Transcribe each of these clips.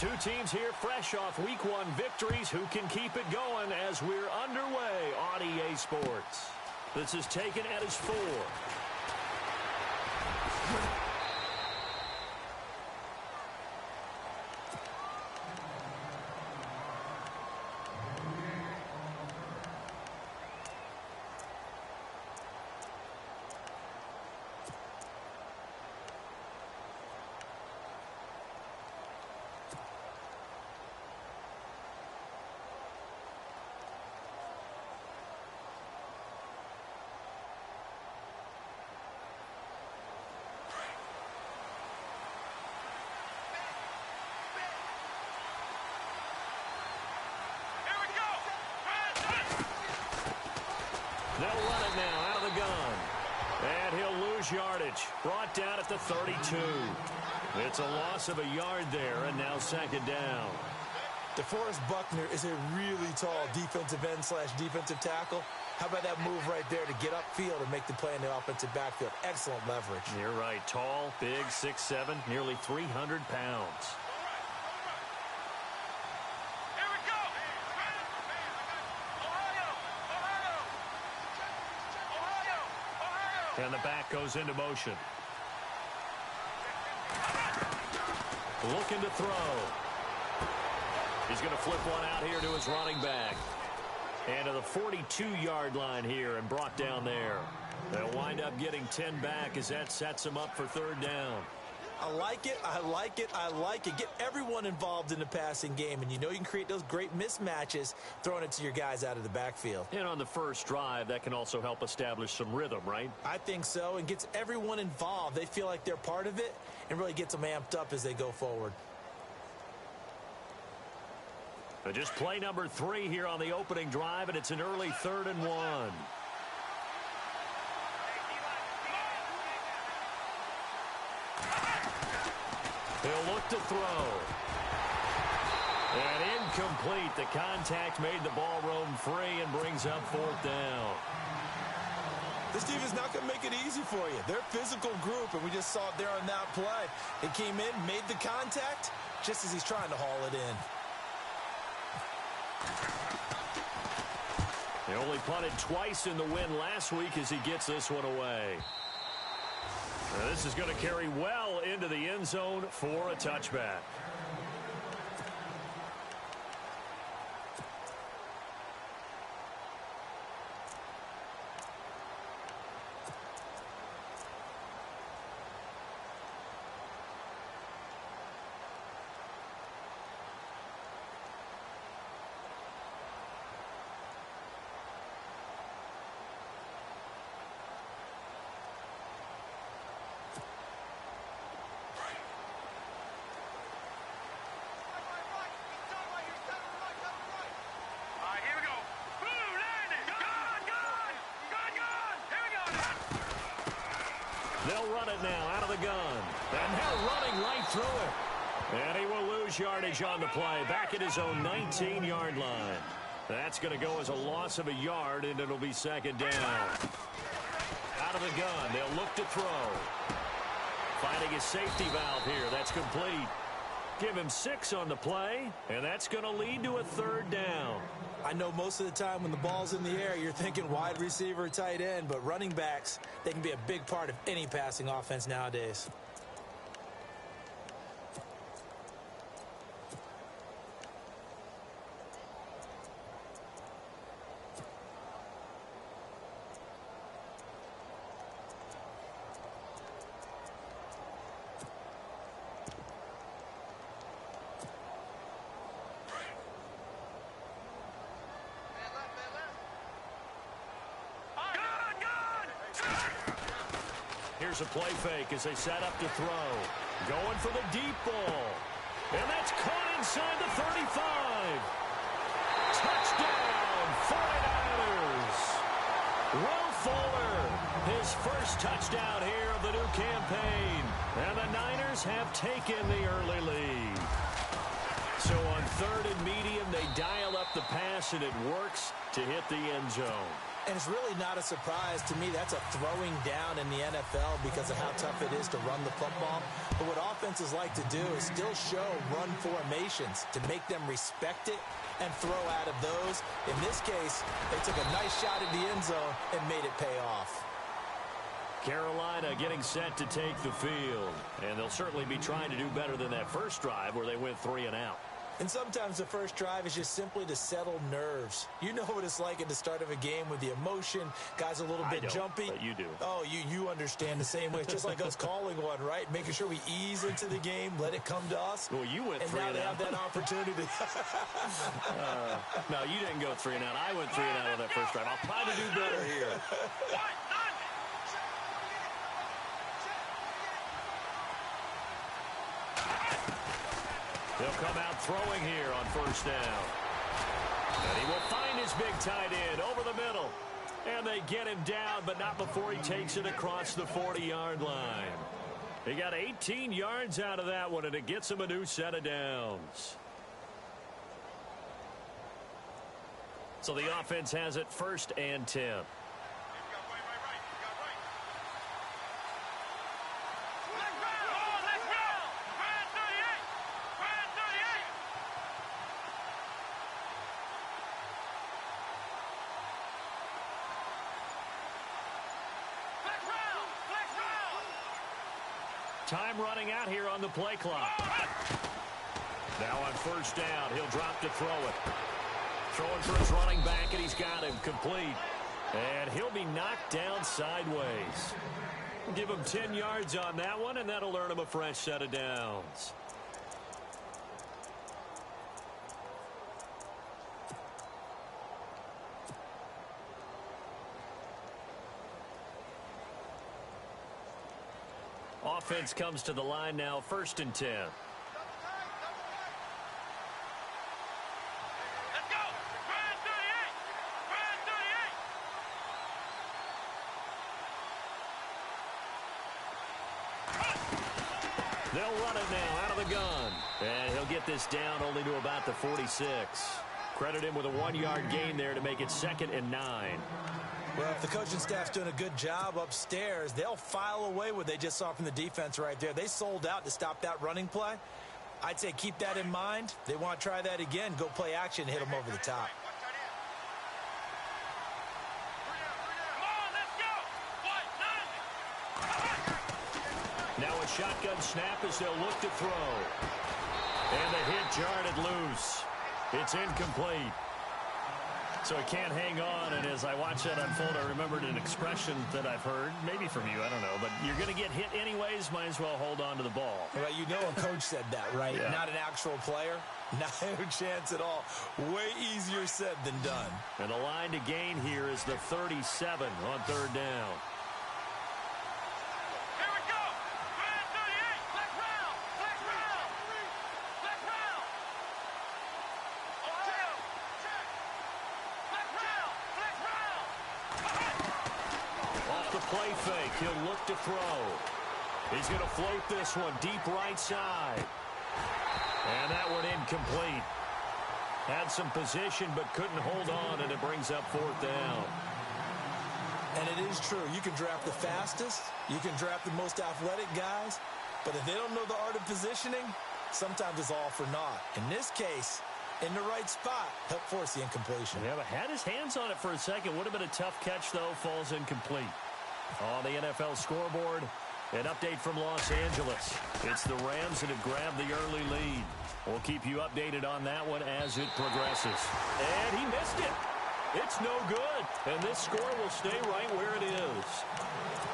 Two teams here fresh off Week 1 victories. Who can keep it going as we're underway on EA Sports? This is taken at his 4. They'll run it now out of the gun. And he'll lose yardage. Brought down at the 32. It's a loss of a yard there, and now second down. DeForest Buckner is a really tall defensive end / defensive tackle. How about that move right there to get upfield and make the play in the offensive backfield? Excellent leverage. You're right. Tall, big, 6'7", nearly 300 pounds. And the back goes into motion. Looking to throw. He's going to flip one out here to his running back. And to the 42-yard line here and brought down there. They'll wind up getting 10 back as that sets them up for third down. I like it, I like it, I like it. Get everyone involved in the passing game, and you know you can create those great mismatches throwing it to your guys out of the backfield. And on the first drive, that can also help establish some rhythm, right? I think so, and gets everyone involved. They feel like they're part of it and really gets them amped up as they go forward. But just play number 3 here on the opening drive, and it's an early 3rd and 1. He'll look to throw. And incomplete. The contact made the ball roam free and brings up 4th down. This team is not going to make it easy for you. They're a physical group, and we just saw it there on that play. They came in, made the contact, just as he's trying to haul it in. He only punted twice in the win last week as he gets this one away. Now this is going to carry well into the end zone for a touchback. They'll run it now out of the gun. And they're running right through it. And he will lose yardage on the play. Back at his own 19-yard line. That's going to go as a loss of a yard, and it'll be second down. Out of the gun. They'll look to throw. Finding his safety valve here. That's complete. Give him 6 on the play, and that's going to lead to a 3rd down. I know most of the time when the ball's in the air, you're thinking wide receiver, tight end, but running backs, they can be a big part of any passing offense nowadays. Here's a play fake as they set up to throw. Going for the deep ball. And that's caught inside the 35. Touchdown, 49ers. Will Fuller, his first touchdown here of the new campaign. And the Niners have taken the early lead. So on 3rd and medium, they dial up the pass, and it works to hit the end zone. And it's really not a surprise to me. That's a throwing down in the NFL because of how tough it is to run the football. But what offenses like to do is still show run formations to make them respect it and throw out of those. In this case, they took a nice shot at the end zone and made it pay off. Carolina getting set to take the field. And they'll certainly be trying to do better than that first drive where they went 3 and out. And sometimes the first drive is just simply to settle nerves. You know what it's like at the start of a game with the emotion. Guys a little bit jumpy. But you do. Oh, you understand the same way. It's just like us calling one, right? Making sure we ease into the game, let it come to us. Well, you went 3 and out. And now they have that opportunity. No, you didn't go 3 and out. I went 3 and out on that first drive. I'll try to do better here. He'll come out throwing here on first down. And he will find his big tight end over the middle. And they get him down, but not before he takes it across the 40-yard line. He got 18 yards out of that one, and it gets him a new set of downs. So the offense has it 1st and 10. Time running out here on the play clock. Now on first down, he'll drop to throw it. Throwing for his running back, and he's got him complete. And he'll be knocked down sideways. Give him 10 yards on that one, and that'll earn him a fresh set of downs. Offense comes to the line now, 1st and 10. Let's go! Brian 38! Brian 38! They'll run it now out of the gun. And he'll get this down only to about the 46. Credit him with a 1-yard gain there to make it 2nd and 9. Well, if the coaching staff's doing a good job upstairs, they'll file away what they just saw from the defense right there. They sold out to stop that running play. I'd say keep that in mind. They want to try that again. Go play action, hit them over the top. Now a shotgun snap as they'll look to throw. And the hit jarred it loose. It's incomplete. So he can't hang on, and as I watch that unfold, I remembered an expression that I've heard, maybe from you, I don't know, but you're going to get hit anyways, might as well hold on to the ball. Well, you know a coach said that, right? Yeah. Not an actual player. No chance at all. Way easier said than done. And the line to gain here is the 37 on 3rd down. Play fake. He'll look to throw. He's going to float this one deep right side. And that one incomplete. Had some position but couldn't hold on, and it brings up 4th down. And it is true. You can draft the fastest. You can draft the most athletic guys. But if they don't know the art of positioning, sometimes it's all for naught. In this case, in the right spot, help force the incompletion. Yeah, but had his hands on it for a second. Would have been a tough catch, though. Falls incomplete. On the NFL scoreboard, an update from Los Angeles. It's the Rams that have grabbed the early lead. We'll keep you updated on that one as it progresses. And he missed it. It's no good. And this score will stay right where it is.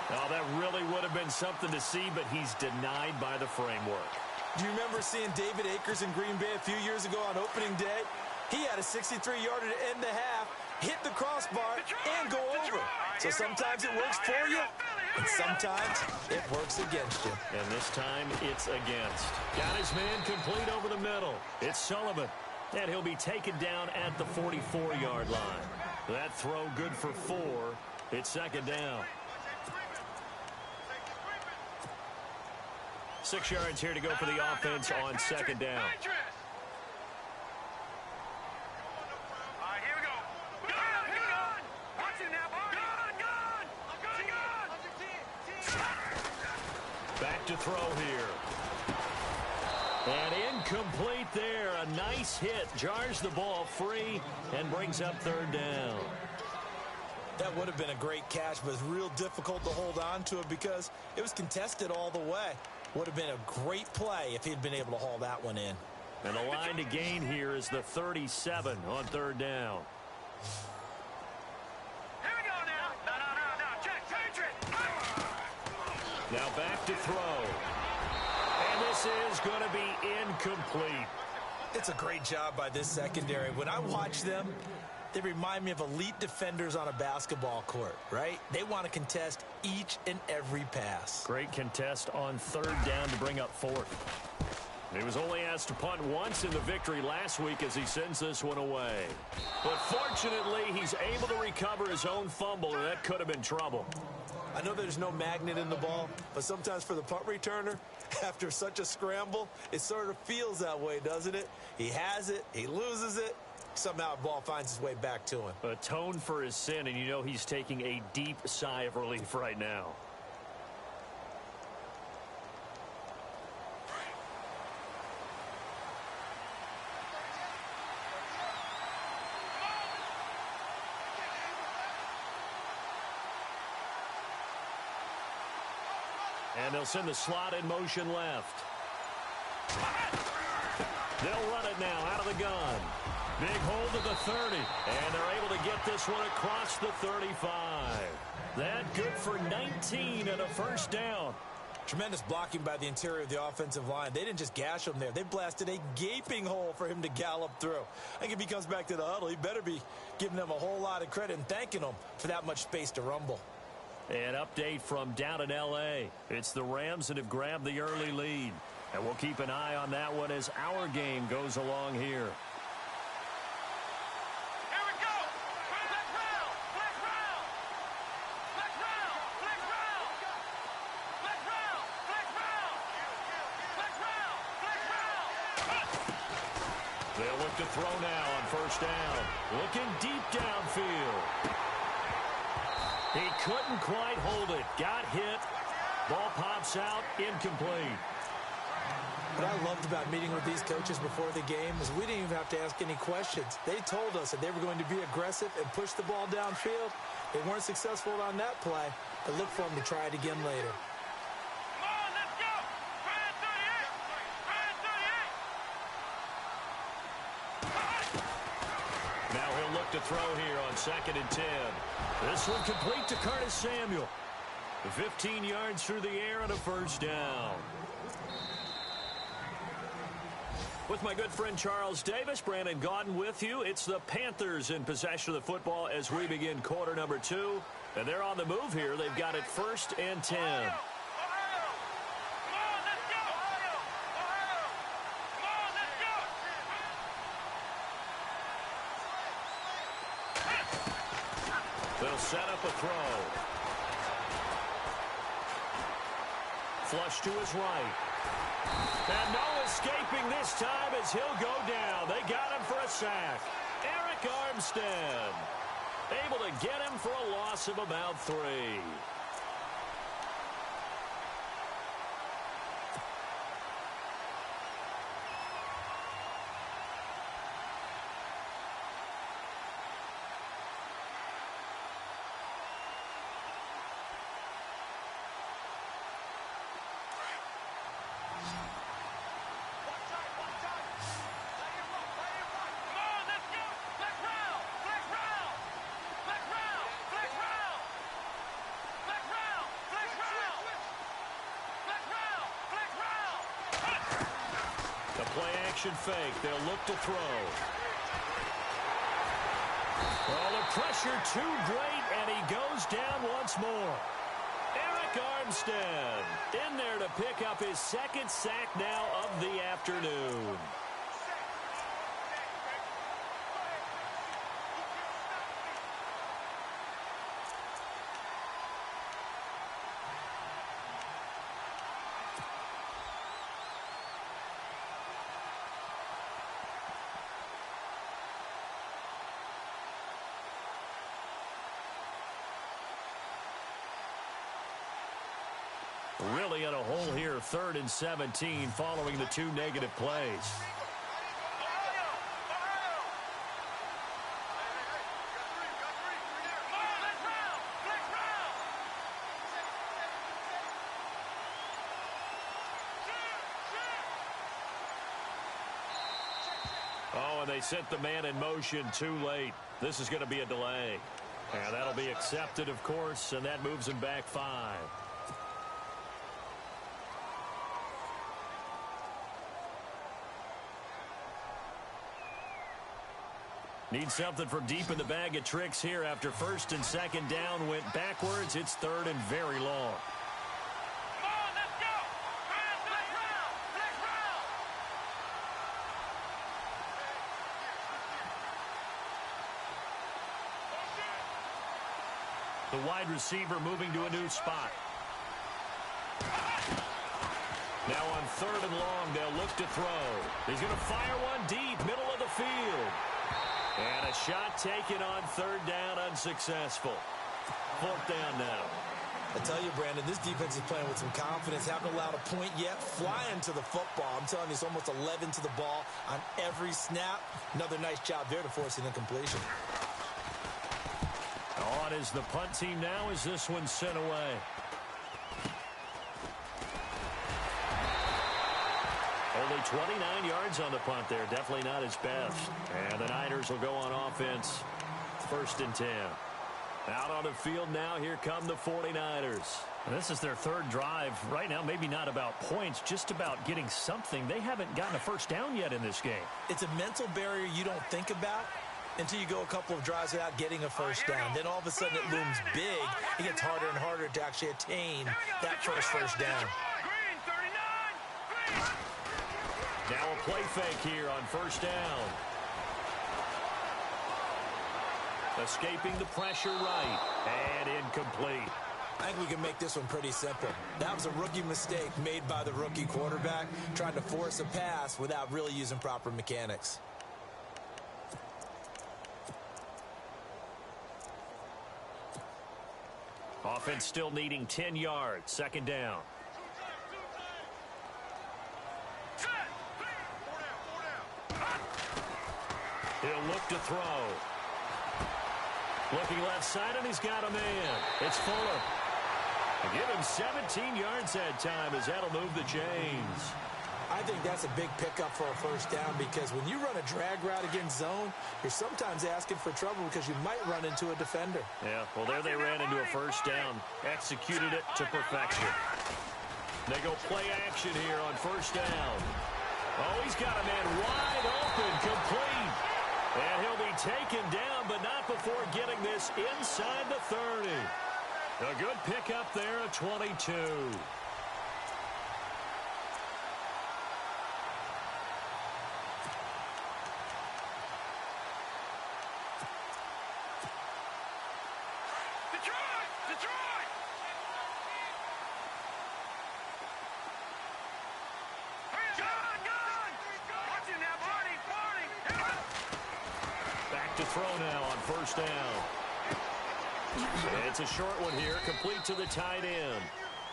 Now, that really would have been something to see, but he's denied by the framework. Do you remember seeing David Akers in Green Bay a few years ago on opening day? He had a 63-yarder to end the half, hit the crossbar, and go over. So sometimes it works for you, and sometimes it works against you. And this time, it's against. Got his man complete over the middle. It's Sullivan. And he'll be taken down at the 44-yard line. That throw good for 4. It's 2nd down. 6 yards here to go for the offense on 2nd down. Here we go. Watch it now. Back to throw here. And incomplete there. A nice hit. Jars the ball free and brings up third down. That would have been a great catch, but it's real difficult to hold on to it because it was contested all the way. Would have been a great play if he'd been able to haul that one in. And the line to gain here is the 37 on third down. Here we go now. No. Check. Now back to throw. And this is going to be incomplete. It's a great job by this secondary. When I watch them, they remind me of elite defenders on a basketball court, right? They want to contest each and every pass. Great contest on third down to bring up fourth. He was only asked to punt once in the victory last week as he sends this one away. But fortunately, he's able to recover his own fumble, and that could have been trouble. I know there's no magnet in the ball, but sometimes for the punt returner, after such a scramble, it sort of feels that way, doesn't it? He has it, he loses it, somehow the ball finds its way back to him. Atone for his sin, and you know he's taking a deep sigh of relief right now. And they'll send the slot in motion left. They'll run it now out of the gun. Big hold of the 30. And they're able to get this one across the 35. That good for 19 and a first down. Tremendous blocking by the interior of the offensive line. They didn't just gash him there. They blasted a gaping hole for him to gallop through. I think if he comes back to the huddle, he better be giving them a whole lot of credit and thanking them for that much space to rumble. An update from down in L.A. It's the Rams that have grabbed the early lead. And we'll keep an eye on that one as our game goes along here. Here we go. Flex round. Flex round. Flex round. Flex round. Flex round. Flex round. Flex round. Flex round. They'll look to throw now on first down. Looking deep downfield. He couldn't quite hold it. Got hit. Ball pops out. Incomplete. What I loved about meeting with these coaches before the game is we didn't even have to ask any questions. They told us that they were going to be aggressive and push the ball downfield. They weren't successful on that play, but look for them to try it again later. Come on, let's go. Ryan 38. Now he'll look to throw here on 2nd and 10. This one complete to Curtis Samuel. 15 yards through the air and a first down. With my good friend Charles Davis, Brandon Gaudin with you. It's the Panthers in possession of the football as we begin quarter number 2. And they're on the move here. They've got it 1st and 10. They'll set up a throw. Flush to his right. And no escaping this time as he'll go down. They got him for a sack. Eric Armstead able to get him for a loss of about 3. Fake. They'll look to throw. Well, the pressure too great, and he goes down once more. Eric Armstead in there to pick up his 2nd sack now of the afternoon. Really in a hole here, 3rd and 17 following the 2 negative plays. Oh, and they sent the man in motion too late. This is going to be a delay. And that'll be accepted, of course, and that moves him back 5. Need something from deep in the bag of tricks here after 1st and 2nd down went backwards. It's 3rd and very long. Come on, let's go! Flex round! Flex round! The wide receiver moving to a new spot. Now on 3rd and long, they'll look to throw. He's going to fire one deep, middle of the field. And a shot taken on 3rd down, unsuccessful. 4th down now. I tell you, Brandon, this defense is playing with some confidence. Haven't allowed a point yet. Flying to the football. I'm telling you, it's almost 11 to the ball on every snap. Another nice job there to force an incompletion. On is the punt team now as this one's sent away. Only 29 yards on the punt there. Definitely not his best. And the Niners will go on offense. 1st and 10. Out on the field now. Here come the 49ers. This is their 3rd drive. Right now, maybe not about points, just about getting something. They haven't gotten a 1st down yet in this game. It's a mental barrier you don't think about until you go a couple of drives without getting a 1st down. Then all of a sudden it looms big. It gets harder and harder to actually attain that first down. Green, 39! Green! Now a play fake here on 1st down. Escaping the pressure right. And incomplete. I think we can make this one pretty simple. That was a rookie mistake made by the rookie quarterback, trying to force a pass without really using proper mechanics. Offense still needing 10 yards. 2nd down. He'll look to throw. Looking left side, and he's got a man. It's Fuller. Give him 17 yards that time as that'll move the chains. I think that's a big pickup for a 1st down because when you run a drag route against zone, you're sometimes asking for trouble because you might run into a defender. Yeah, well, there they ran into a 1st down. Executed it to perfection. They go play action here on 1st down. Oh, he's got a man wide open, complete. And he'll be taken down, but not before getting this inside the 30. A good pickup there at 22. Detroit! Gun! Watch him now, Barney! Back to throw now on 1st down. It's a short one here, complete to the tight end.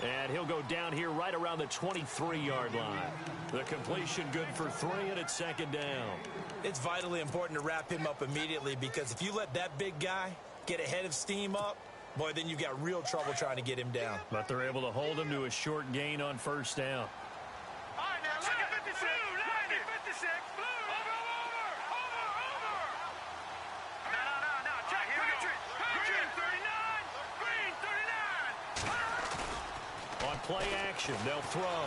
And he'll go down here right around the 23-yard line. The completion good for 3, and it's 2nd down. It's vitally important to wrap him up immediately because if you let that big guy get a head of steam up, boy, then you've got real trouble trying to get him down. But they're able to hold him to a short gain on 1st down. All right, now, look at 56. Look at 56. Over. No. Check. Here we go. Green, 39. On play action, they'll throw.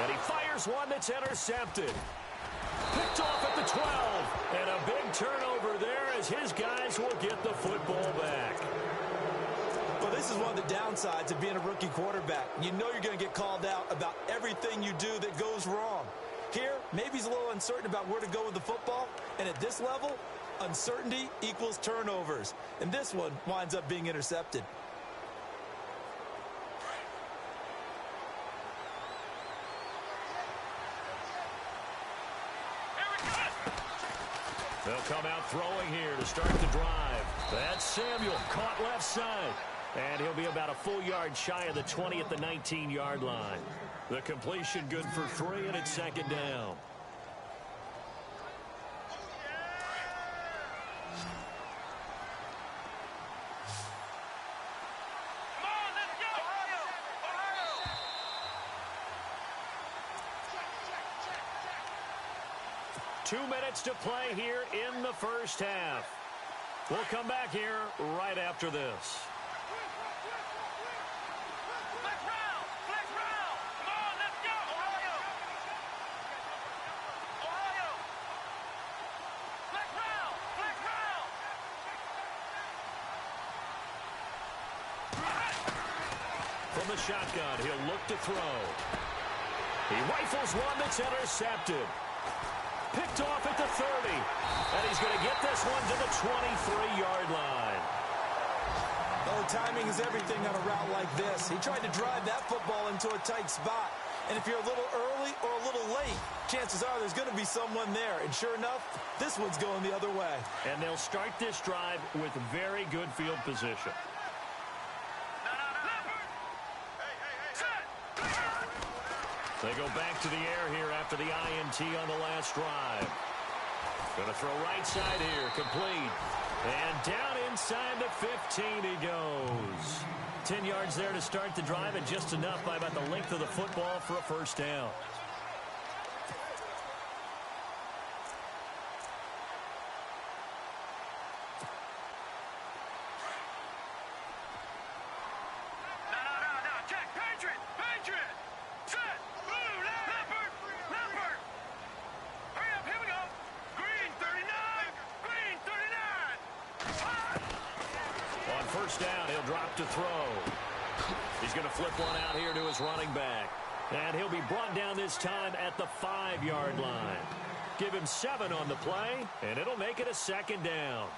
And he fires one that's intercepted. Picked off at the 12. And a big turnover there as his guys will get the football back. Well, this is one of the downsides of being a rookie quarterback. You know you're going to get called out about everything you do that goes wrong. Here, maybe he's a little uncertain about where to go with the football. And at this level, uncertainty equals turnovers. And this one winds up being intercepted. They'll come out throwing here to start the drive. That's Samuel, caught left side. And he'll be about a full yard shy of the 20 at the 19-yard line. The completion good for 3, and it's second down. Come on, let's go! Ohio! Ohio! 2 minutes to play here in the first half. We'll come back here right after this. Flex round! Flex round! Come on, let's go! Ohio! Ohio! Flex round! Flex round! From the shotgun, he'll look to throw. He rifles one that's intercepted. Picked off at the 30. And he's going to get this one to the 23-yard line. Oh, timing is everything on a route like this. He tried to drive that football into a tight spot. And if you're a little early or a little late, chances are there's going to be someone there. And sure enough, this one's going the other way. And they'll start this drive with very good field position. They go back to the air here after the INT on the last drive. Going to throw right side here, complete. And down inside the 15 he goes. 10 yards there to start the drive, and just enough by about the length of the football for a first down. Check! Patriot! Patriot! Set! Blue! Leopard! Leopard! Hurry up, here we go! Green 39! Green 39! On first down, he'll drop to throw. He's going to flip one out here to his running back. And he'll be brought down this time at the 5-yard line. Give him 7 on the play, and it'll make it a second down.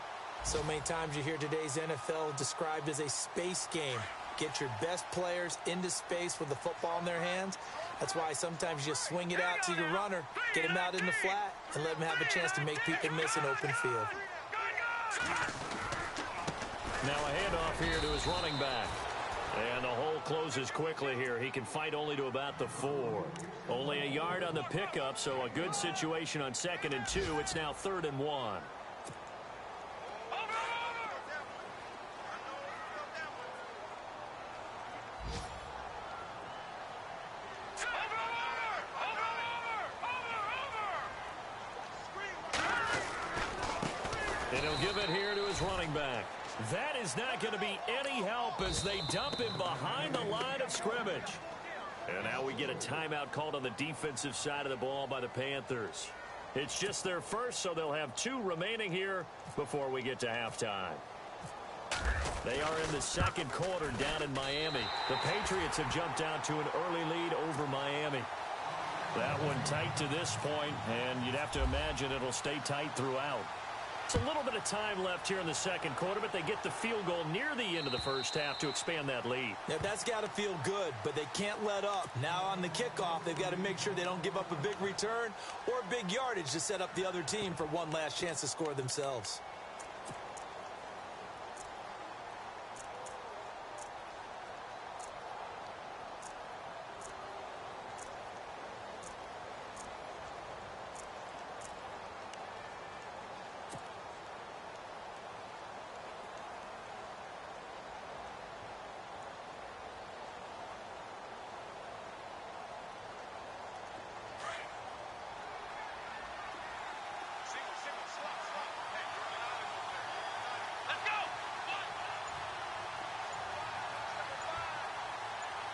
So many times you hear today's NFL described as a space game. Get your best players into space with the football in their hands. That's why sometimes you swing it out to your runner, get him out in the flat, and let him have a chance to make people miss an open field. Now a handoff here to his running back. And the hole closes quickly here. He can fight only to about the 4. Only a yard on the pickup, so a good situation on 2nd and 2. It's now 3rd and 1. And he'll give it here to his running back. That is not going to be any help as they dump him behind the line of scrimmage. And now we get a timeout called on the defensive side of the ball by the Panthers. It's just their first, so they'll have 2 remaining here before we get to halftime. They are in the second quarter down in Miami. The Patriots have jumped out to an early lead over Miami. That one tight to this point, and you'd have to imagine it'll stay tight throughout. It's a little bit of time left here in the second quarter, but they get the field goal near the end of the first half to expand that lead. Now, that's got to feel good, but they can't let up. Now on the kickoff, they've got to make sure they don't give up a big return or big yardage to set up the other team for one last chance to score themselves.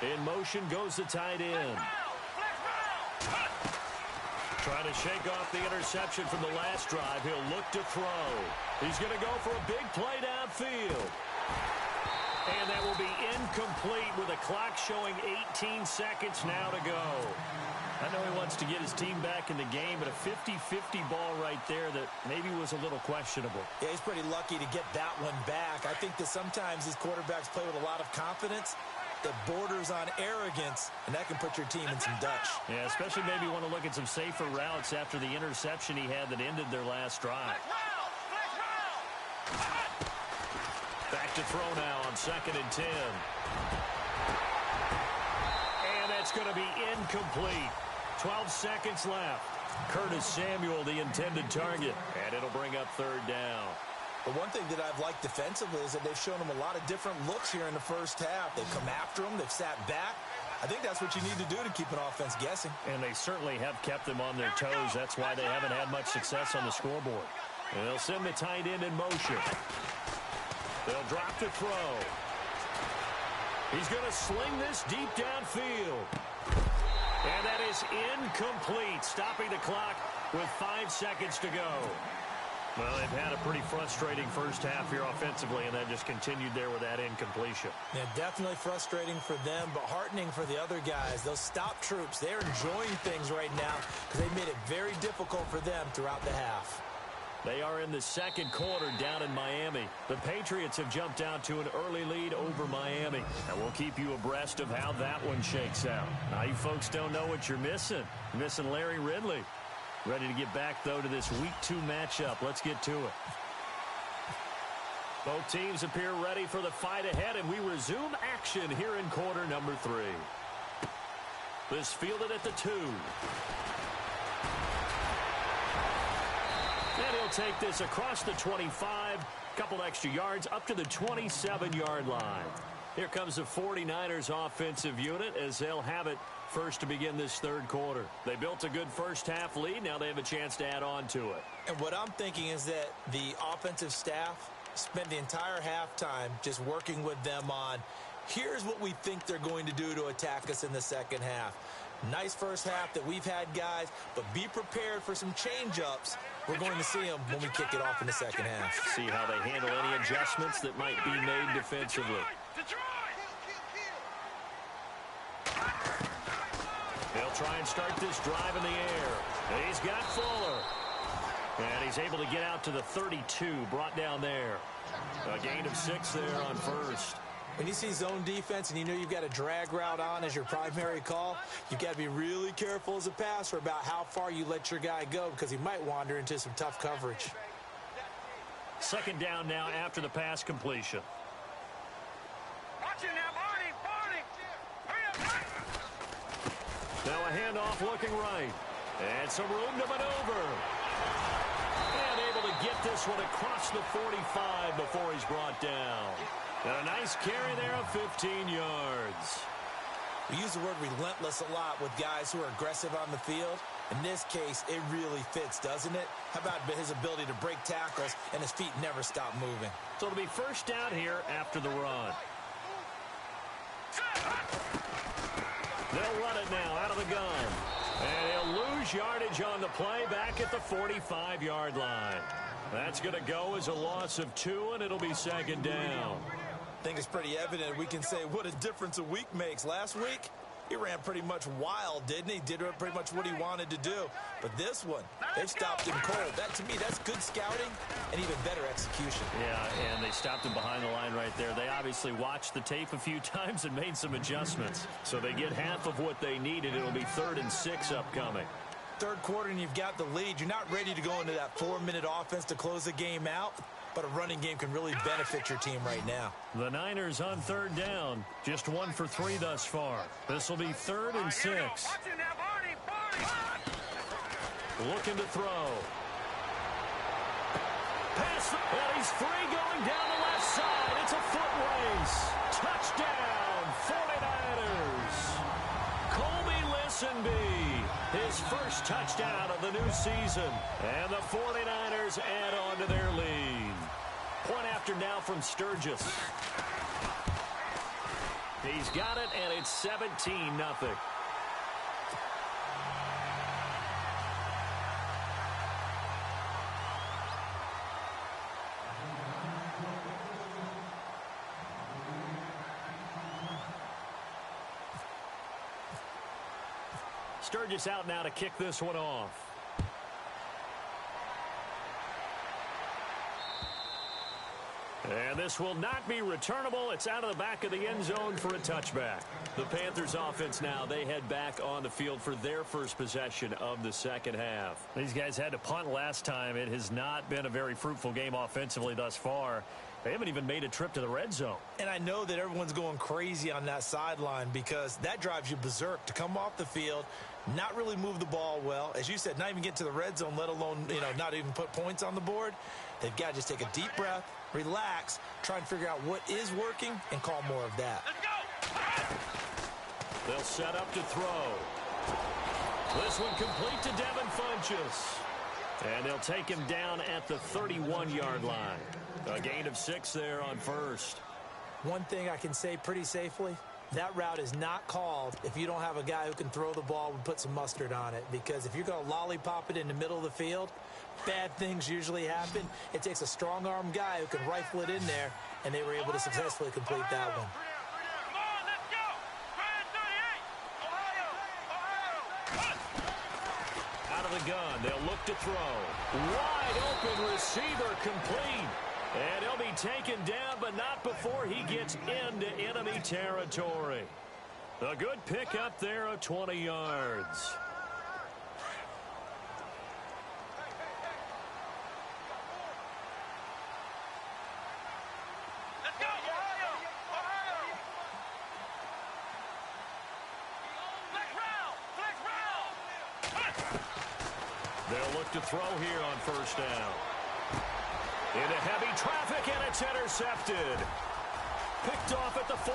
In motion goes the tight end. Trying to shake off the interception from the last drive. He'll look to throw. He's going to go for a big play downfield. And that will be incomplete with a clock showing 18 seconds now to go. I know he wants to get his team back in the game, but a 50-50 ball right there that maybe was a little questionable. Yeah, he's pretty lucky to get that one back. I think that sometimes these quarterbacks play with a lot of confidence that borders on arrogance, and that can put your team in some Dutch. Yeah, especially maybe want to look at some safer routes after the interception he had that ended their last drive. Back to throw now on 2nd and 10. And that's going to be incomplete. 12 seconds left. Curtis Samuel, the intended target. And it'll bring up 3rd down. The one thing that I've liked defensively is that they've shown them a lot of different looks here in the first half. They've come after them. They've sat back. I think that's what you need to do to keep an offense guessing. And they certainly have kept them on their toes. That's why they haven't had much success on the scoreboard. And they'll send the tight end in motion. They'll drop to throw. He's going to sling this deep downfield. And that is incomplete, stopping the clock with 5 seconds to go. Well, they've had a pretty frustrating first half here offensively, and then just continued there with that incompletion. Yeah, definitely frustrating for them, but heartening for the other guys. Those stop troops, they're enjoying things right now because they made it very difficult for them throughout the half. They are in the 2nd quarter down in Miami. The Patriots have jumped out to an early lead over Miami. And we'll keep you abreast of how that one shakes out. Now, you folks don't know what you're missing. You're missing Larry Ridley. Ready to get back, though, to this Week 2 matchup. Let's get to it. Both teams appear ready for the fight ahead, and we resume action here in quarter number 3. This fielded at the 2. And he'll take this across the 25, couple extra yards up to the 27-yard line. Here comes the 49ers offensive unit as they'll have it first to begin this 3rd quarter. They built a good first half lead. Now they have a chance to add on to it. And what I'm thinking is that the offensive staff spent the entire halftime just working with them on, here's what we think they're going to do to attack us in the second half. Nice first half that we've had, guys, but be prepared for some change-ups. We're going to see them when we kick it off in the second half. See how they handle any adjustments that might be made defensively. They'll try and start this drive in the air. He's got Fuller. And he's able to get out to the 32, brought down there. A gain of 6 there on first. When you see zone defense and you know you've got a drag route on as your primary call, you've got to be really careful as a passer about how far you let your guy go because he might wander into some tough coverage. 2nd down now after the pass completion. Watch it now, Barney. Hurry up. Now a handoff looking right. And some room to maneuver. And able to get this one across the 45 before he's brought down. And a nice carry there of 15 yards. We use the word relentless a lot with guys who are aggressive on the field. In this case, it really fits, doesn't it? How about his ability to break tackles and his feet never stop moving? So it'll be first down here after the run. They'll run it now out of the gun. And he'll lose yardage on the play back at the 45-yard line. That's going to go as a loss of 2, and it'll be 2nd down. I think it's pretty evident we can say what a difference a week makes. Last week, he ran pretty much wild, didn't he? Did pretty much what he wanted to do. But this one, they've stopped him cold. That, to me, that's good scouting and even better execution. Yeah, and they stopped him behind the line right there. They obviously watched the tape a few times and made some adjustments. So they get half of what they needed. It'll be 3rd and 6 upcoming. 3rd quarter and you've got the lead. You're not ready to go into that 4-minute offense to close the game out. But a running game can really benefit your team right now. The Niners on 3rd down. Just 1 for 3 thus far. This will be 3rd and 6. Looking to throw. Pass. And he's free going down the left side. It's a foot race. Touchdown, 49ers. Colby Listenby, his first touchdown of the new season. And the 49ers add on to their lead. Point after now from Sturgis. He's got it, and it's 17-0. Sturgis out now to kick this one off. And this will not be returnable. It's out of the back of the end zone for a touchback. The Panthers offense now, they head back on the field for their first possession of the second half. These guys had to punt last time. It has not been a very fruitful game offensively thus far. They haven't even made a trip to the red zone. And I know that everyone's going crazy on that sideline because that drives you berserk to come off the field, not really move the ball well. As you said, not even get to the red zone, let alone, not even put points on the board. They've got to just take a deep breath, relax, try and figure out what is working, and call more of that. Let's go! They'll set up to throw. This one complete to Devin Funchess. And they'll take him down at the 31-yard line. A gain of 6 there on first. One thing I can say pretty safely, that route is not called if you don't have a guy who can throw the ball and put some mustard on it. Because if you're going to lollipop it in the middle of the field, bad things usually happen. It takes a strong-arm guy who can rifle it in there, and they were able to successfully complete that one. Come on, let's go! Ohio! Out of the gun, they'll look to throw. Wide open receiver complete. And he'll be taken down, but not before he gets into enemy territory. A good pickup there of 20 yards. Let's go! Ohio! Flex route! They'll look to throw here on first down. Into heavy traffic, and it's intercepted. Picked off at the 40.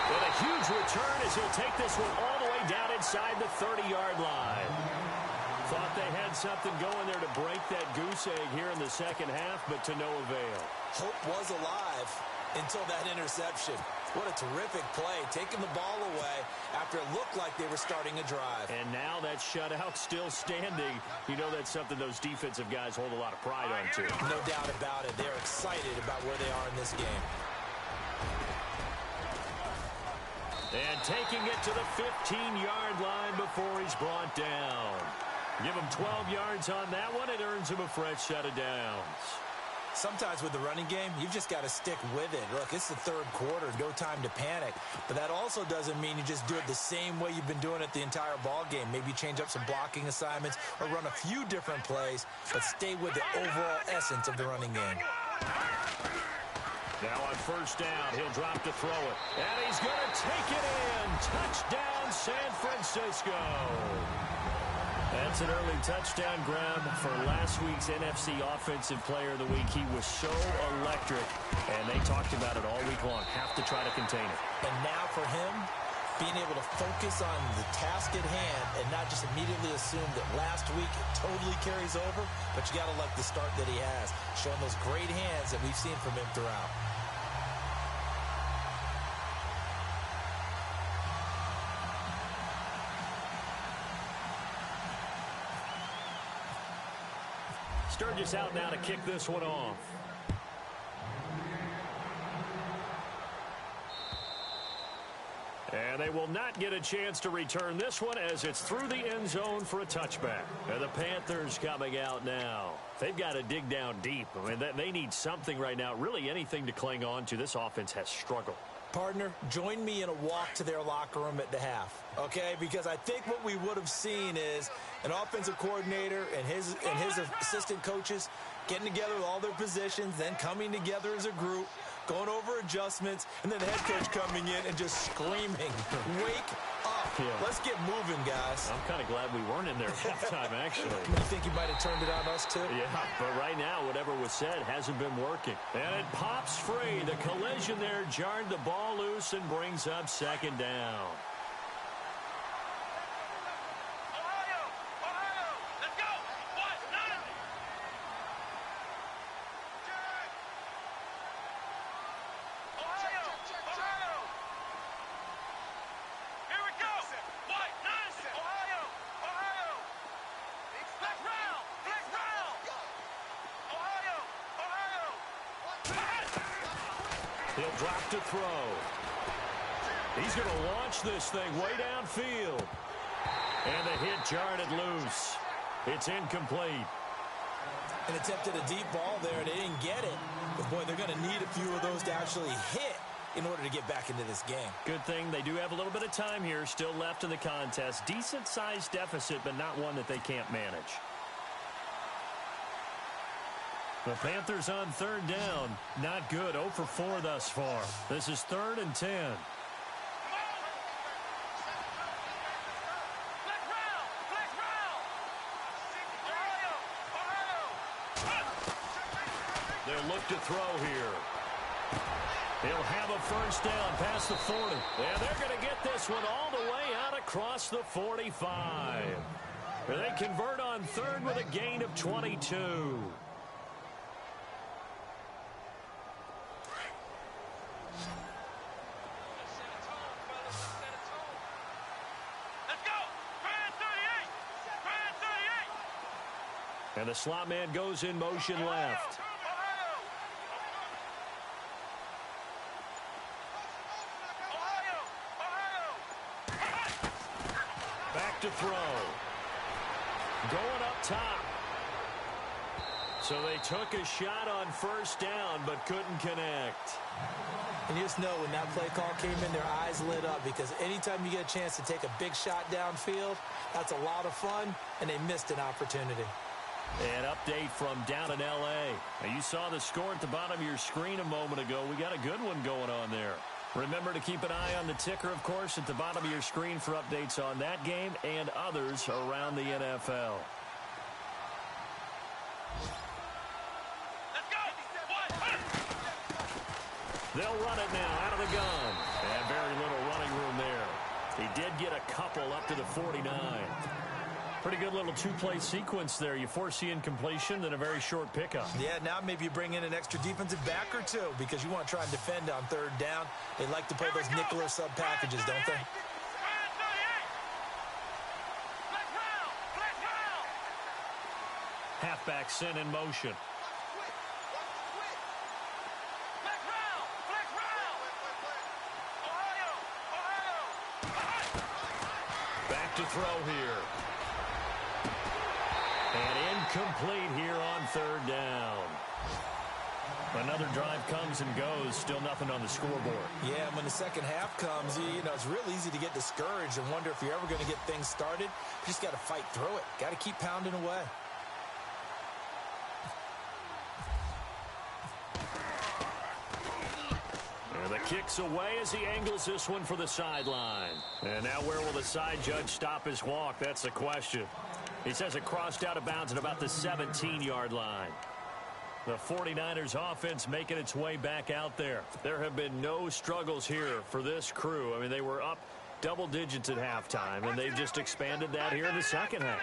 And a huge return as he'll take this one all the way down inside the 30-yard line. Thought they had something going there to break that goose egg here in the second half, but to no avail. Hope was alive until that interception. What a terrific play, taking the ball away after it looked like they were starting a drive. And now that shutout still standing. You know that's something those defensive guys hold a lot of pride on, too. No doubt about it. They're excited about where they are in this game. And taking it to the 15-yard line before he's brought down. Give him 12 yards on that one. It earns him a fresh set of downs. Sometimes with the running game, you've just got to stick with it. Look, it's the third quarter, no time to panic. But that also doesn't mean you just do it the same way you've been doing it the entire ball game. Maybe change up some blocking assignments or run a few different plays, but stay with the overall essence of the running game. Now on first down, he'll drop to throw it. And he's going to take it in. Touchdown, San Francisco. That's an early touchdown grab for last week's NFC Offensive Player of the Week. He was so electric, and they talked about it all week long. Have to try to contain it. And now for him, being able to focus on the task at hand and not just immediately assume that last week it totally carries over, but you got to like the start that he has, showing those great hands that we've seen from him throughout. Sturgis out now to kick this one off. And they will not get a chance to return this one as it's through the end zone for a touchback. And the Panthers coming out now. They've got to dig down deep. I mean, they need something right now, really anything to cling on to. This offense has struggled. Partner, join me in a walk to their locker room at the half, okay? Because I think what we would have seen is an offensive coordinator and his assistant coaches getting together with all their positions, then coming together as a group, going over adjustments, and then the head coach coming in and just screaming, wake up. Yeah. Let's get moving, guys. I'm kind of glad we weren't in there at halftime, actually. You think you might have turned it on us, too? Yeah, but right now, whatever was said hasn't been working. And it pops free. The collision there jarred the ball loose and brings up second down. Let's go! What? None! Ohio! Here we go! What? None! Ohio! Flex round! Ohio! He'll drop to throw. He's going to launch this thing way downfield. And the hit jarred it loose. It's incomplete. And attempted a deep ball there. They didn't get it. But, boy, they're going to need a few of those to actually hit in order to get back into this game. Good thing they do have a little bit of time here still left in the contest. Decent-sized deficit, but not one that they can't manage. The Panthers on third down. Not good. 0 for 4 thus far. This is 3rd and 10. They'll look to throw here. He'll have a first down past the 40. And they're going to get this one all the way out across the 45. They convert on third with a gain of 22. And the slot man goes in motion left. Back to throw. Going up top. So they took a shot on first down but couldn't connect. And you just know when that play call came in, their eyes lit up, because anytime you get a chance to take a big shot downfield, that's a lot of fun, and they missed an opportunity. An update from down in L.A. Now, you saw the score at the bottom of your screen a moment ago. We got a good one going on there. Remember to keep an eye on the ticker, of course, at the bottom of your screen for updates on that game and others around the NFL. They'll run it now out of the gun. And very little running room there. He did get a couple up to the 49. Pretty good little two-play sequence there. You force the incompletion, then a very short pickup. Yeah, now maybe you bring in an extra defensive back or two, because you want to try and defend on third down. They like to play those nickel or sub packages, don't they? Halfback sent in motion. Back to throw here. And incomplete here on third down. Another drive comes and goes. Still nothing on the scoreboard. Yeah, when the second half comes, you know, it's real easy to get discouraged and wonder if you're ever going to get things started. You just got to fight through it. Got to keep pounding away. And the kick's away as he angles this one for the sideline. And now where will the side judge stop his walk? That's the question. He says it crossed out of bounds at about the 17-yard line. The 49ers offense making its way back out there. There have been no struggles here for this crew. I mean, they were up double digits at halftime, and they've just expanded that here in the second half.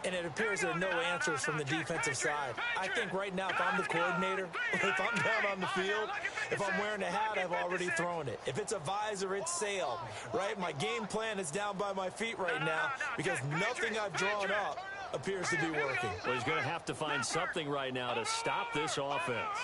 And it appears there are no answers from the defensive side. I think right now, if I'm the coordinator, if I'm down on the field, if I'm wearing a hat, I've already thrown it. If it's a visor, it's sailed, right? My game plan is down by my feet right now because nothing I've drawn up appears to be working. Well, he's going to have to find something right now to stop this offense.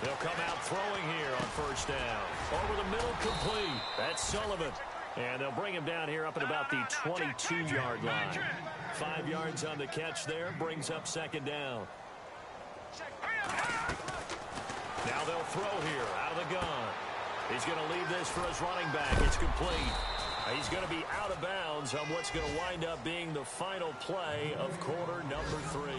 They'll come out throwing here on first down. Over the middle, complete. That's Sullivan. And they'll bring him down here up at about the 22-yard line. 5 yards on the catch there. Brings up second down. Now they'll throw here out of the gun. He's going to leave this for his running back. It's complete. He's going to be out of bounds on what's going to wind up being the final play of quarter number 3.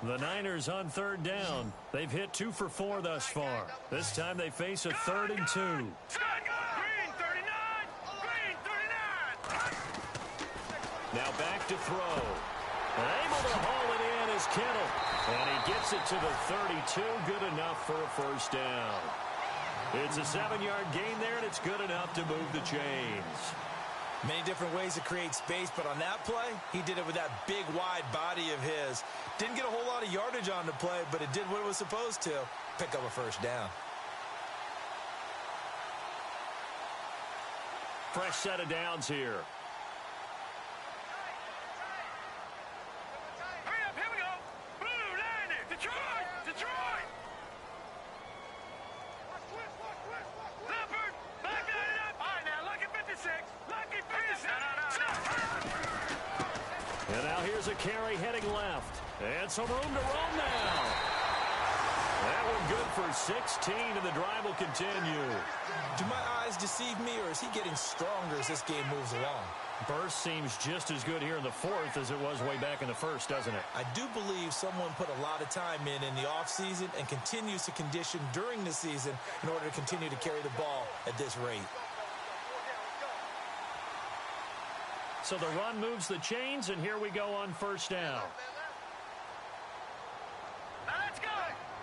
The Niners on third down. They've hit 2 for 4 thus far. This time they face a 3rd and 2. Green 39! Green 39! Now back to throw. Able to haul it in is Kittle. And he gets it to the 32. Good enough for a first down. It's a 7-yard gain there, and it's good enough to move the chains. Many different ways to create space, but on that play, he did it with that big, wide body of his. Didn't get a whole lot of yardage on the play, but it did what it was supposed to. Pick up a first down. Fresh set of downs here. Hurry up, here we go! Blue, Niners, Detroit! Detroit! And now here's a carry heading left. And some room to roam now. That one good for 16, and the drive will continue. Do my eyes deceive me, or is he getting stronger as this game moves along? Burst seems just as good here in the fourth as it was way back in the first, doesn't it? I do believe someone put a lot of time in the offseason and continues to condition during the season in order to continue to carry the ball at this rate. So the run moves the chains, and here we go on first down. Now let's go.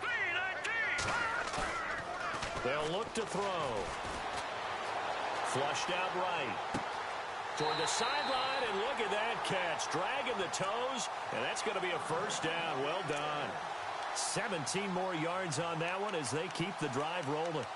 3-19. They'll look to throw. Flushed out right. Toward the sideline, and look at that catch. Dragging the toes, and that's going to be a first down. Well done. 17 more yards on that one as they keep the drive rolling.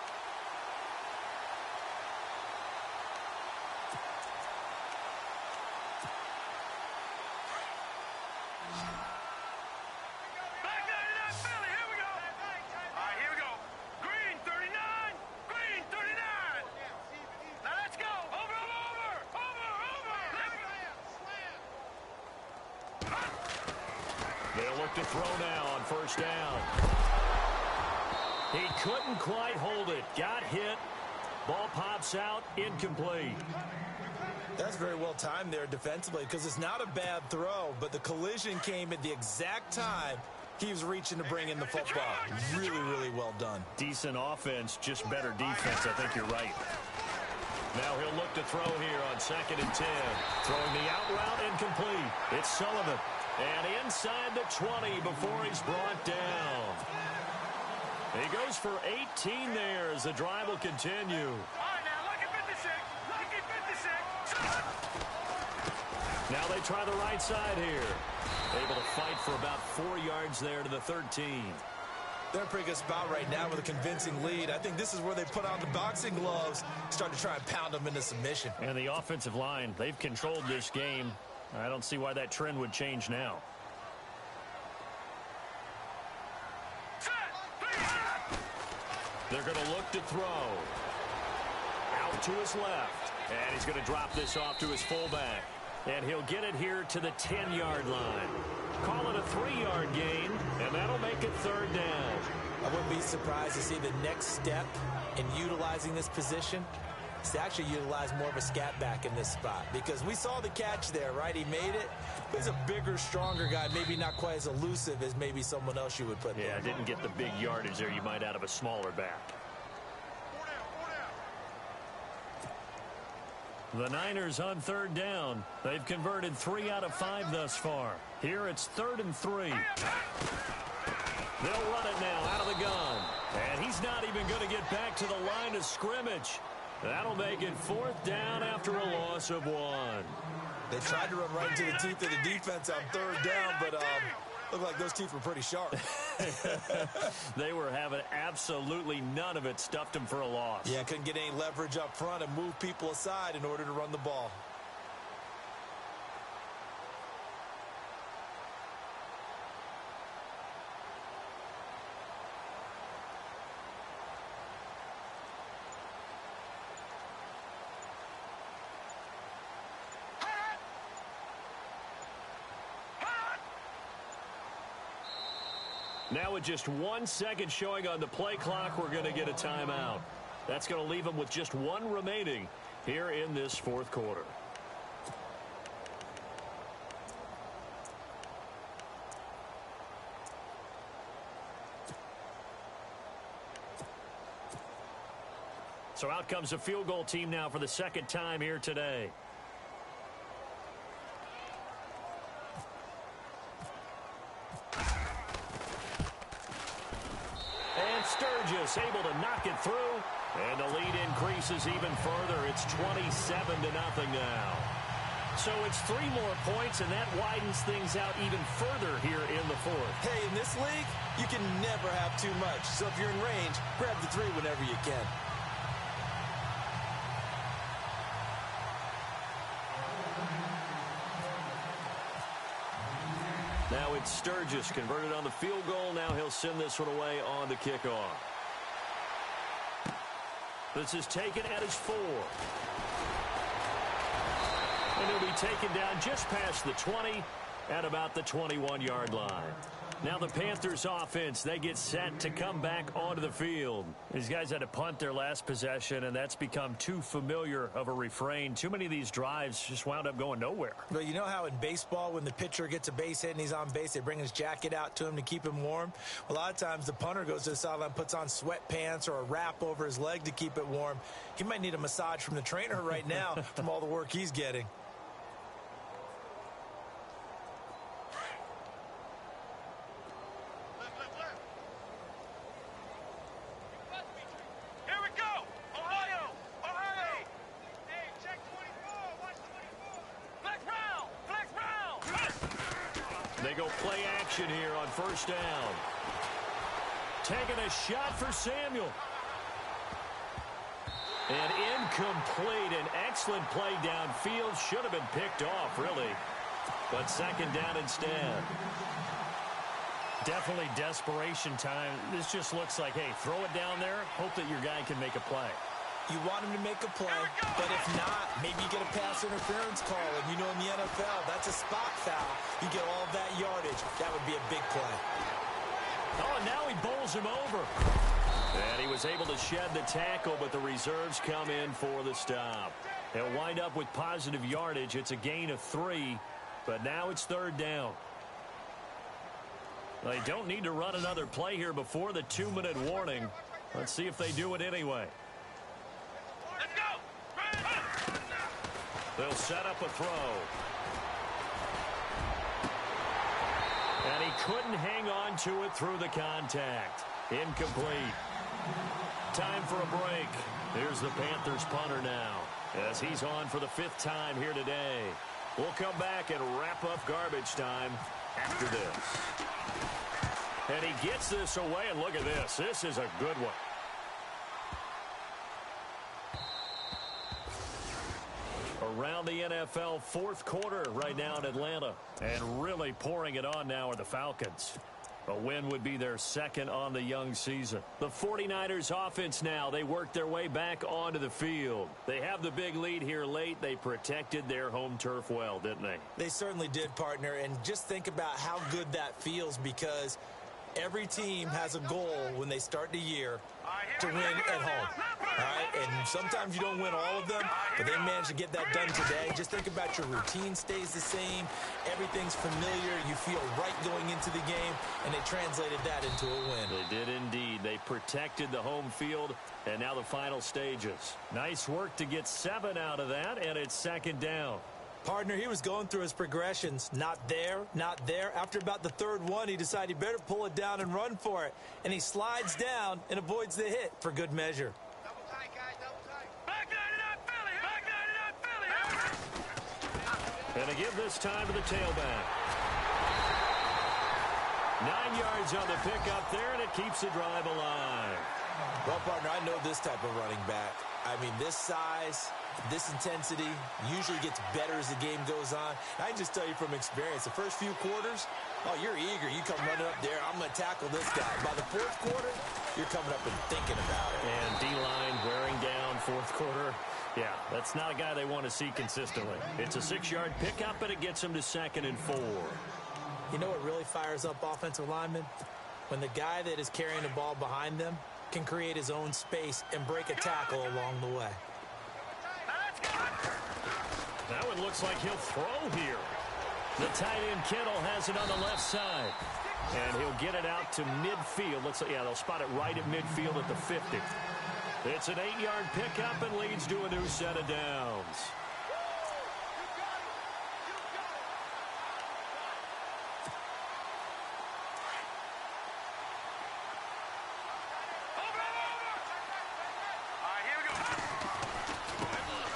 They'll look to throw now on first down. He couldn't quite hold it. Got hit. Ball pops out. Incomplete. That's very well timed there defensively because it's not a bad throw, but the collision came at the exact time he was reaching to bring in the football. Really, really well done. Decent offense, just better defense. I think you're right. Now he'll look to throw here on 2nd and 10. Throwing the out route, incomplete. It's Sullivan. And inside the 20 before he's brought down. He goes for 18 there as the drive will continue. All right, now look at 56. Look at 56. Now they try the right side here. Able to fight for about 4 yards there to the 13. They're in a pretty good spot right now with a convincing lead. I think this is where they put on the boxing gloves, start to try and pound them into submission. And the offensive line, they've controlled this game. I don't see why that trend would change now. They're going to look to throw. Out to his left. And he's going to drop this off to his fullback. And he'll get it here to the 10-yard line. Call it a 3-yard gain, and that'll make it 3rd down. I wouldn't be surprised to see the next step in utilizing this position is to actually utilize more of a scat back in this spot, because we saw the catch there, right? He made it. He's a bigger, stronger guy, maybe not quite as elusive as maybe someone else you would put there. Yeah, didn't get the big yardage there you might out of a smaller back. The Niners on 3rd down. They've converted 3 out of 5 thus far. Here it's 3rd and 3. They'll run it now out of the gun. And he's not even going to get back to the line of scrimmage. That'll make it 4th down after a loss of 1. They tried to run right into the teeth of the defense on 3rd down, but looked like those teeth were pretty sharp. They were having absolutely none of it. Stuffed them for a loss. Yeah, couldn't get any leverage up front and move people aside in order to run the ball. Now with just 1 second showing on the play clock, we're going to get a timeout. That's going to leave them with just 1 remaining here in this 4th quarter. So out comes a field goal team now for the 2nd time here today. Sturgis able to knock it through, and the lead increases even further. It's 27-0 now. So it's 3 more points, and that widens things out even further here in the 4th. Hey, in this league, you can never have too much. So if you're in range, grab the 3 whenever you can. Now it's Sturgis converted on the field goal. Now he'll send this one away on the kickoff. This is taken at his 4. And he'll be taken down just past the 20 at about the 21-yard line. Now the Panthers offense, they get set to come back onto the field. These guys had to punt their last possession, and that's become too familiar of a refrain. Too many of these drives just wound up going nowhere. Well, you know how in baseball when the pitcher gets a base hit and he's on base, they bring his jacket out to him to keep him warm? A lot of times the punter goes to the sideline, puts on sweatpants or a wrap over his leg to keep it warm. He might need a massage from the trainer right now from all the work he's getting. They go play action here on first down. Taking a shot for Samuel. And incomplete. An excellent play downfield. Should have been picked off, really. But second down instead. Definitely desperation time. This just looks like, hey, throw it down there. Hope that your guy can make a play. You want him to make a play, but if not, maybe you get a pass interference call. And you know in the NFL, that's a spot foul. You get all of that yardage. That would be a big play. Oh, and now he bowls him over. And he was able to shed the tackle, but the reserves come in for the stop. They'll wind up with positive yardage. It's a gain of 3, but now it's third down. They don't need to run another play here before the 2-minute warning. Let's see if they do it anyway. They'll set up a throw. And he couldn't hang on to it through the contact. Incomplete. Time for a break. Here's the Panthers punter now, as he's on for the 5th time here today. We'll come back and wrap up garbage time after this. And he gets this away, and look at this. This is a good one. Around the NFL, 4th quarter right now in Atlanta. And really pouring it on now are the Falcons. A win would be their 2nd on the young season. The 49ers offense now, they work their way back onto the field. They have the big lead here late. They protected their home turf well, didn't they? They certainly did, partner. And just think about how good that feels, because every team has a goal when they start the year to win at home. All right? And sometimes you don't win all of them, but they managed to get that done today. Just think about your routine stays the same. Everything's familiar. You feel right going into the game, and they translated that into a win. They did indeed. They protected the home field, and now the final stages. Nice work to get 7 out of that, and it's 2nd down. Partner, he was going through his progressions. Not there, not there. After about the 3rd one, he decided he better pull it down and run for it. And he slides down and avoids the hit for good measure. Double tight, guys, double tight. Back 99 Philly, back 99 Philly. And to give this time to the tailback. 9 yards on the pickup there, and it keeps the drive alive. Well, partner, I know this type of running back. I mean, this size, this intensity usually gets better as the game goes on. I can just tell you from experience, the first few quarters, oh, you're eager. You come running up there, I'm going to tackle this guy. By the 4th quarter, you're coming up and thinking about it. And D-line wearing down 4th quarter. Yeah, that's not a guy they want to see consistently. It's a 6-yard pickup, and it gets them to 2nd and 4. You know what really fires up offensive linemen? When the guy that is carrying the ball behind them can create his own space and break a tackle along the way. That one looks like he'll throw here. The tight end Kittle has it on the left side. And he'll get it out to midfield. Looks like, yeah, they'll spot it right at midfield at the 50. It's an 8-yard pickup and leads to a new set of downs.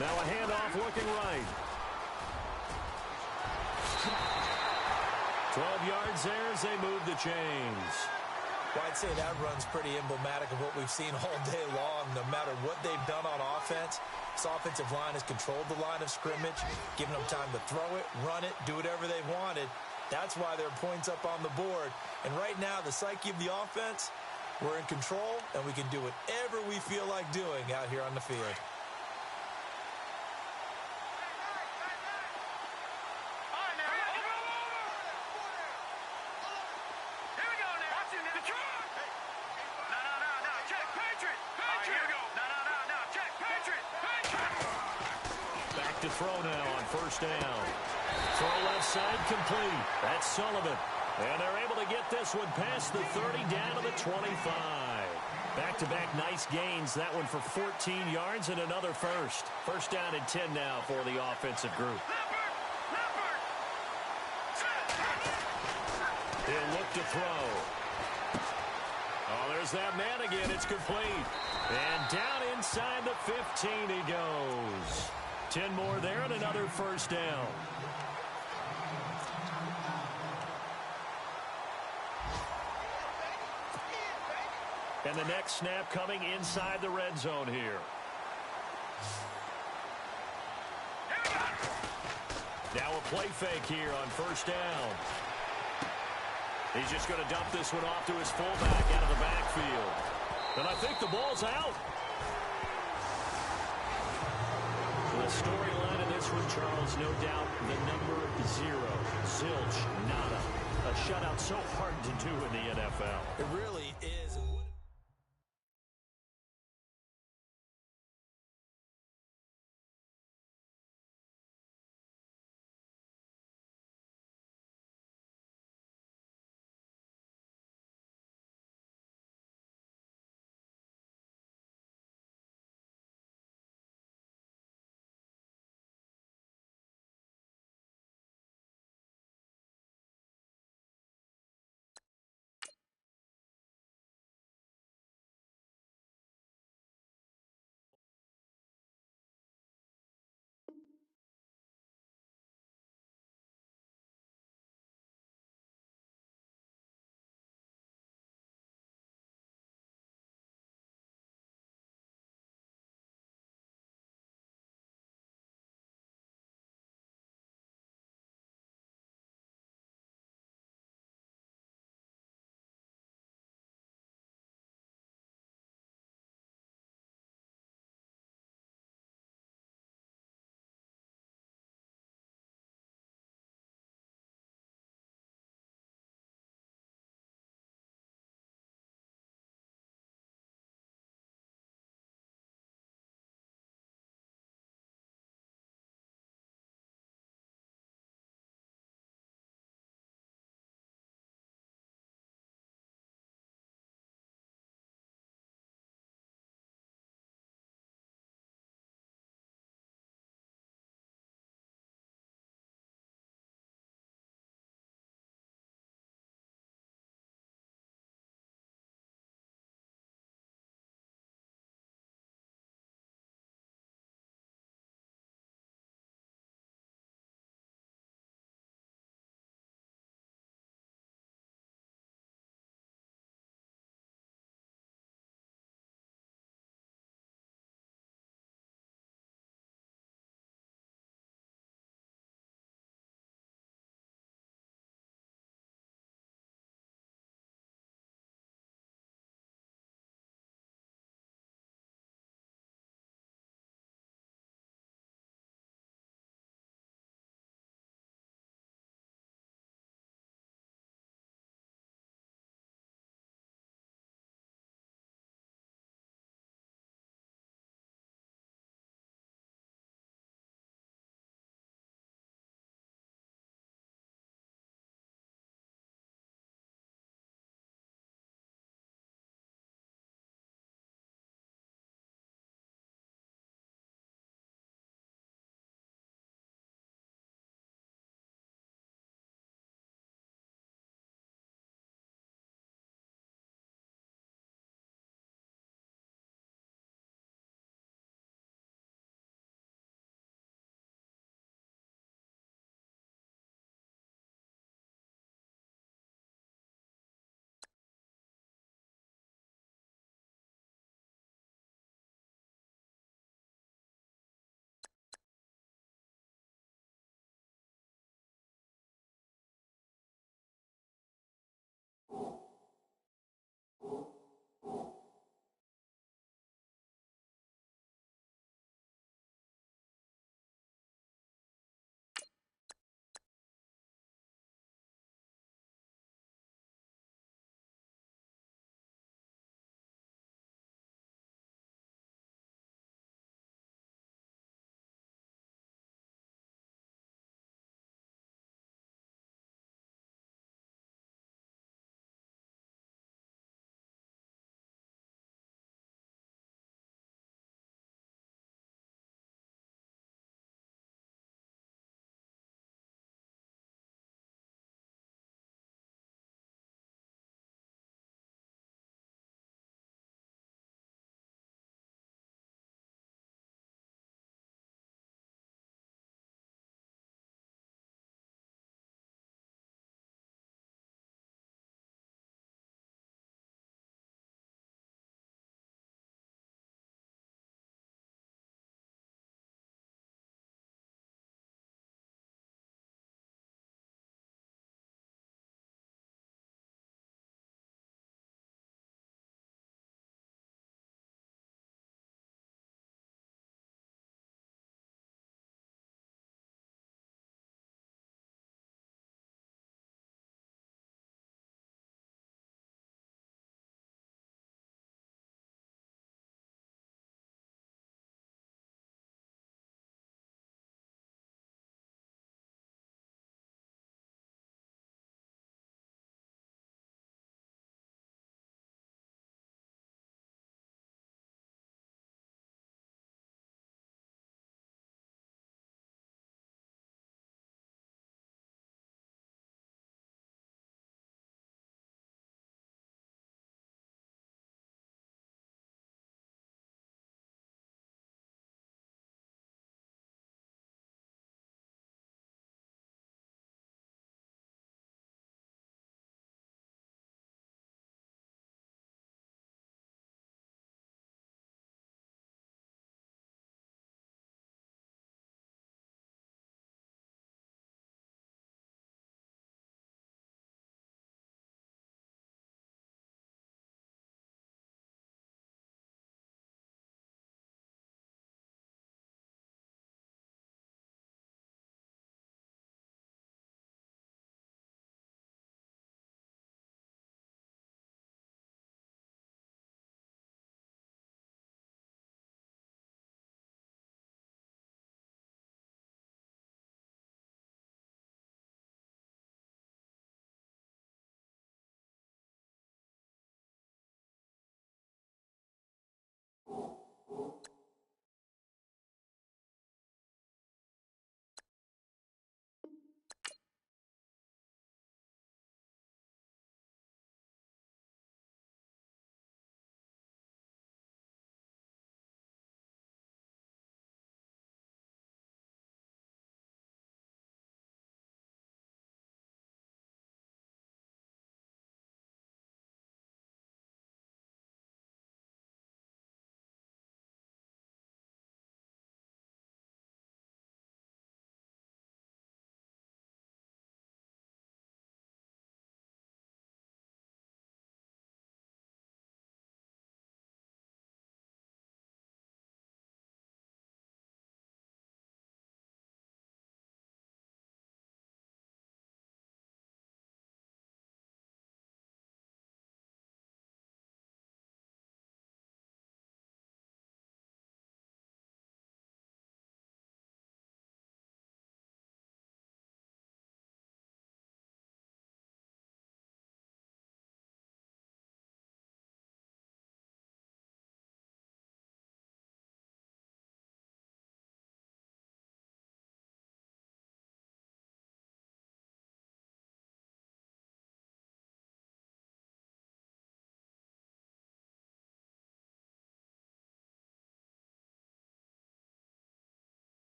Now a handoff looking right. 12 yards there as they move the chains. Well, I'd say that run's pretty emblematic of what we've seen all day long. No matter what they've done on offense, this offensive line has controlled the line of scrimmage, given them time to throw it, run it, do whatever they wanted. That's why there are points up on the board. And right now, the psyche of the offense, we're in control, and we can do whatever we feel like doing out here on the field. to throw now on first down. Throw left side complete. That's Sullivan. And they're able to get this one past the 30 down to the 25. Back-to-back nice gains. That one for 14 yards and another first. First down and 10 now for the offensive group. He'll look to throw. Oh, there's that man again. It's complete. And down inside the 15 he goes. 10 more there and another first down. And the next snap coming inside the red zone here. Now a play fake here on first down. He's just going to dump this one off to his fullback out of the backfield. And I think the ball's out. The storyline of this one, Charles, no doubt the number 0. Zilch, nada. A shutout so hard to do in the NFL. It really is.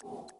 you